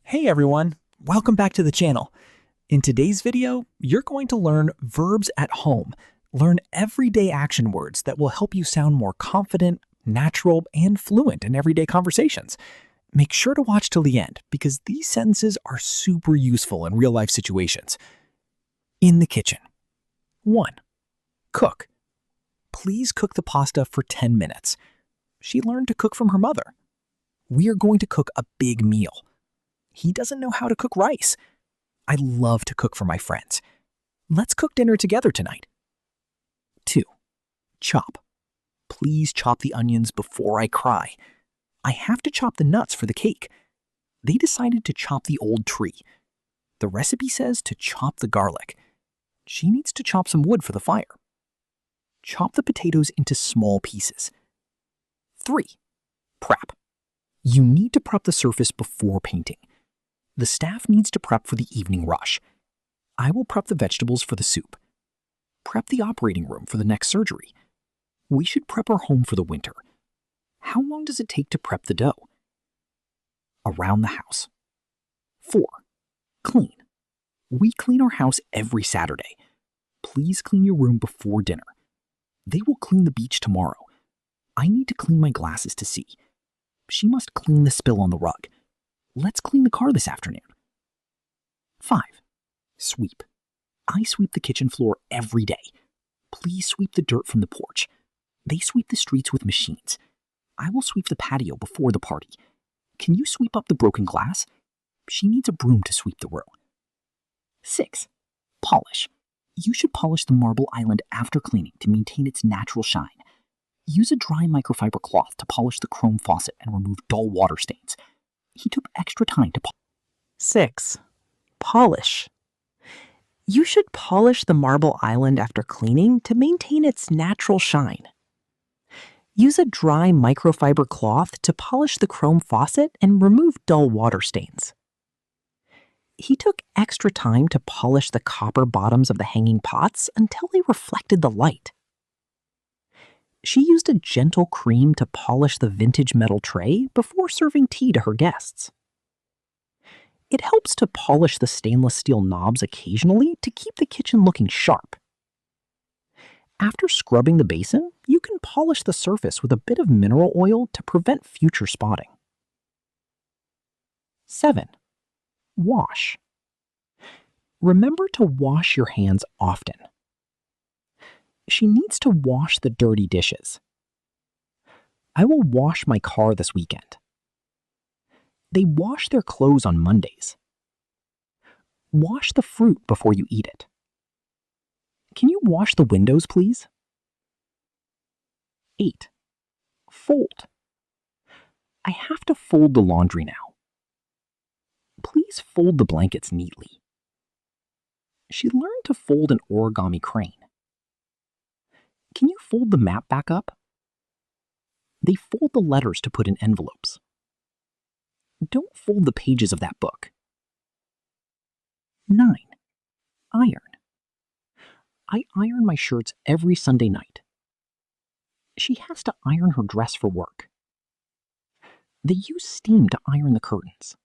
Hey everyone, welcome back to the channel. In today's video, you're going to learn verbs at home. Learn everyday action words that will help you sound more confident, natural, and fluent in everyday conversations. Make sure to watch till the end because these sentences are super useful in real-life situations. In the kitchen. 1. Cook. Please cook the pasta for 10 minutes. She learned to cook from her mother. We are going to cook a big meal. He doesn't know how to cook rice. I love to cook for my friends. Let's cook dinner together tonight. 2. Chop. Please chop the onions before I cry. I have to chop the nuts for the cake. They decided to chop the old tree. The recipe says to chop the garlic. She needs to chop some wood for the fire. Chop the potatoes into small pieces. 3. Prep. You need to prep the surface before painting. The staff needs to prep for the evening rush. I will prep the vegetables for the soup. Prep the operating room for the next surgery. We should prep our home for the winter. How long does it take to prep the dough? Around the house. 4. Clean. We clean our house every Saturday. Please clean your room before dinner. They will clean the beach tomorrow. I need to clean my glasses to see. She must clean the spill on the rug. Let's clean the car this afternoon. 5. Sweep. I sweep the kitchen floor every day. Please sweep the dirt from the porch. They sweep the streets with machines. I will sweep the patio before the party. Can you sweep up the broken glass? She needs a broom to sweep the room. 6. Polish. You should polish the marble island after cleaning to maintain its natural shine. Use a dry microfiber cloth to polish the chrome faucet and remove dull water stains. He took extra time to polish. 6. Polish. You should polish the marble island after cleaning to maintain its natural shine. Use a dry microfiber cloth to polish the chrome faucet and remove dull water stains. He took extra time to polish the copper bottoms of the hanging pots until they reflected the light. She used a gentle cream to polish the vintage metal tray before serving tea to her guests. It helps to polish the stainless steel knobs occasionally to keep the kitchen looking sharp. After scrubbing the basin, you can polish the surface with a bit of mineral oil to prevent future spotting. 7. Wash. Remember to wash your hands often. She needs to wash the dirty dishes. I will wash my car this weekend. They wash their clothes on Mondays. Wash the fruit before you eat it. Can you wash the windows, please? 8. Fold. I have to fold the laundry now. Please fold the blankets neatly. She learned to fold an origami crane. Can you fold the map back up? They fold the letters to put in envelopes. Don't fold the pages of that book. 9. Iron. I iron my shirts every Sunday night. She has to iron her dress for work. They use steam to iron the curtains.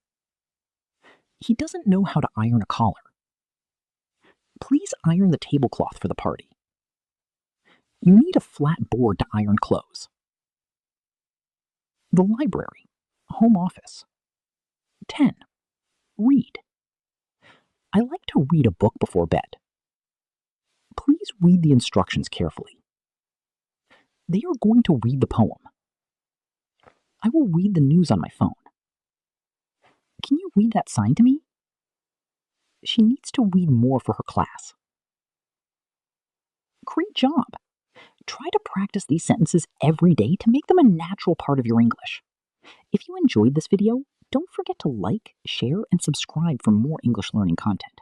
He doesn't know how to iron a collar. Please iron the tablecloth for the party. You need a flat board to iron clothes. The library, home office. 10. Read. I like to read a book before bed. Please read the instructions carefully. They are going to read the poem. I will read the news on my phone. Can you read that sign to me? She needs to read more for her class. Great job! Try to practice these sentences every day to make them a natural part of your English. If you enjoyed this video, don't forget to like, share, and subscribe for more English learning content.